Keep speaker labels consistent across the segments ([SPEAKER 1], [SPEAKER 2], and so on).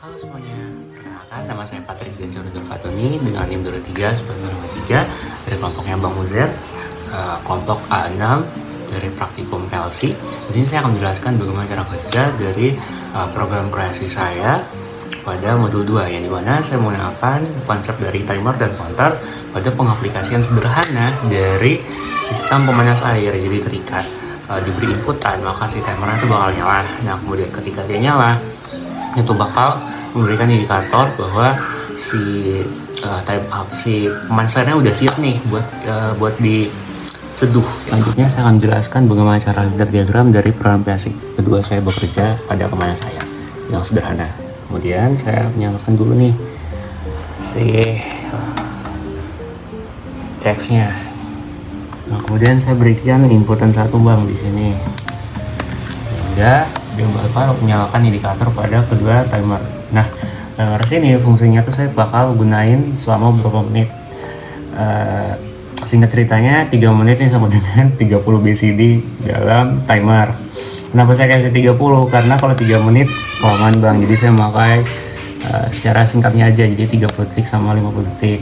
[SPEAKER 1] Halo semuanya, perkenalkan nama saya Patrick Denjor Fatoni dengan NIM 23 dari kelompoknya Bang Uzer, kelompok A6 dari praktikum PLC. Di sini saya akan menjelaskan bagaimana cara kerja dari program kreasi saya pada modul 2, yang dimana saya menggunakan konsep dari timer dan counter pada pengaplikasian sederhana dari sistem pemanas air. Jadi ketika diberi inputan, maka si timernya itu bakal nyala. Nah, kemudian ketika dia nyala, itu bakal memberikan indikator bahwa si pemanas airnya udah siap nih buat diseduh. Selanjutnya saya akan menjelaskan bagaimana cara leader diagram dari program basic kedua saya bekerja pada pemanas air yang sederhana. Kemudian saya menyalakan dulu nih si checksnya. Nah, kemudian saya berikan inputan satu bang di sini, sehingga dia bakal menyalakan indikator pada kedua timer. Nah, timer sini fungsinya tuh saya bakal gunain selama beberapa menit. Singkat ceritanya 3 menit ini sama dengan 30 BCD dalam timer. Kenapa saya kasih 30? Karena kalau 3 menit kelamaan bang, jadi saya memakai secara singkatnya aja, jadi 30 detik sama 50 detik,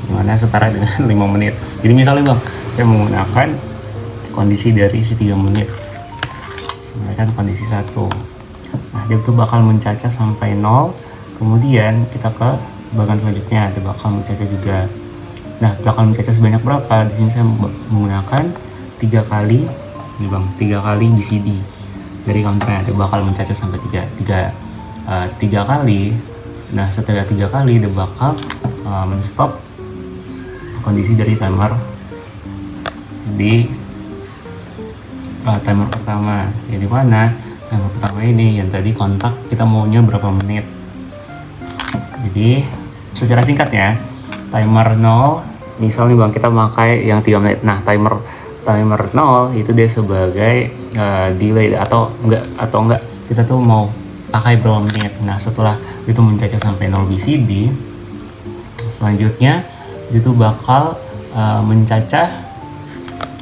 [SPEAKER 1] dimana setara dengan 5 menit. Jadi misalnya bang, saya menggunakan kondisi dari si 3 menit, sebenarnya kondisi 1. Nah, dia tuh bakal mencacah sampai 0. Kemudian kita ke bagian selanjutnya, dia bakal mencacah juga. Nah, bakal mencacah sebanyak berapa? Di sini saya menggunakan 3 kali, nih bang, 3 kali BCD dari counternya. Dia bakal mencacah sampai 3 kali. Nah, setelah 3 kali dia bakal menstop kondisi dari timer di timer pertama. Yang dimana timer pertama ini yang tadi kontak kita maunya berapa menit. Jadi secara singkat ya, timer 0 misalnya bang, kita pakai yang 3 menit. Nah, timer 0 itu dia sebagai delay atau enggak kita tuh mau pakai berapa menit. Nah, setelah itu mencacah sampai 0 BCD, selanjutnya itu bakal mencacah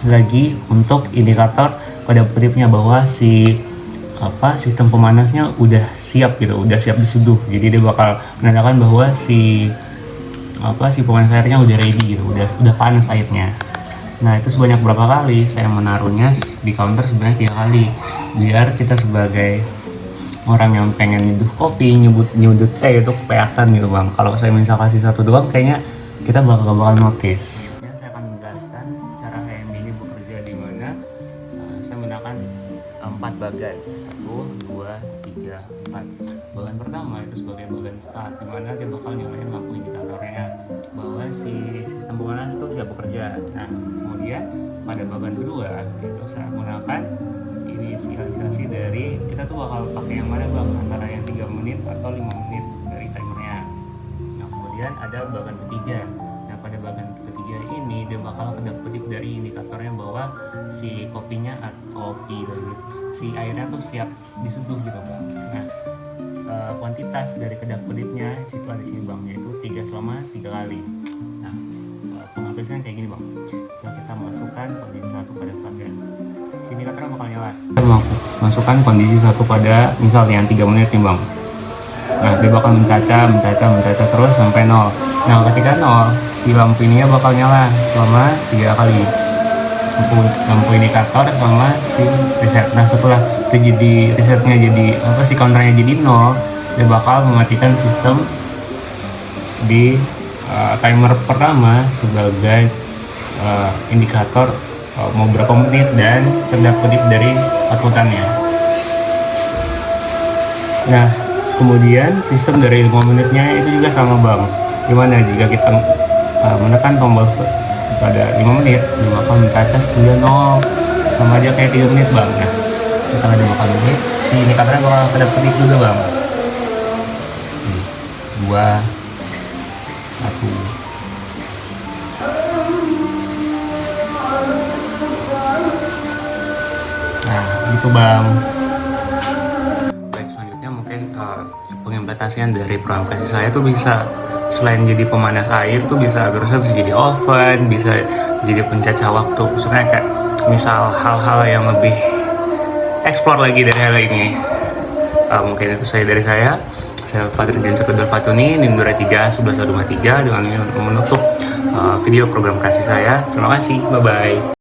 [SPEAKER 1] lagi untuk indikator pada kedipnya bahwa sistem pemanasnya udah siap gitu, udah siap diseduh. Jadi dia bakal menandakan bahwa si pemanas airnya udah ready gitu, udah panas airnya. Nah, itu sebanyak berapa kali? Saya menaruhnya di counter sebanyak 3 kali, biar kita sebagai orang yang pengen nyeduh kopi, nyudut teh itu kelihatan gitu bang. Kalau saya misal kasih satu doang, kayaknya kita bakal notice. Ya, saya akan menjelaskan cara HMD ini bekerja, di mana saya menggunakan 4 bagan, 1, 2, 3, 4. Bagan pertama itu sebagai bagan start, di mana dia bakal nyalain lampu indikatornya bahwa si sistem pemanas itu siap bekerja. Nah, kemudian pada bagan kedua itu saya menggunakan inisialisasi dari kita tuh bakal pakai yang mana bang, antara yang 3 menit atau 5 menit dari timernya. Nah, kemudian ada bagan ketiga. Nah, pada bagan ketiga ini dia bakal kedap-kedip dari indikatornya bahwa si si airnya tuh siap diseduh gitu bang. Nah, kuantitas dari kedap-kedipnya setelah di sini bang, yaitu 3 selama 3 kali. Nah, pengaplikasian kayak gini bang. Coba kita masukkan kondisi 1 pada startnya. Sini indikatornya bakal nyala. Kita masukkan kondisi 1 pada misalnya yang 3 menit nih bang. Nah, dia bakal mencacah terus sampai 0. Nah, ketika 0, si lampu ininya bakal nyala selama 3 kali. Lampu indikator sama si reset. Nah, setelah itu jadi resetnya jadi si counternya jadi 0, dia bakal mematikan sistem di timer pertama sebagai indikator mau berapa menit dan kedap-kedip dari outputannya. Nah, kemudian sistem dari 5 menitnya itu juga sama bang, dimana jika kita menekan tombol pada 5 menit dia bakal mencacah 9 0, sama aja kayak 3 menit bang. Nah, kita ada 5 menit, si indikatornya bakal kedap-kedip juga bang. 2, 1. Nah, gitu bang. Baik, selanjutnya mungkin pengimplementasian dari program kasih saya tuh bisa selain jadi pemanas air tuh bisa jadi oven, bisa jadi pencacah waktu. Maksudnya kayak misal hal-hal yang lebih explore lagi dari hal ini. Mungkin itu dari saya. Saya Patrick bin Syukudul Fatuni, NIM 23 1123 dengan menutup video program kasih saya. Terima kasih, bye-bye.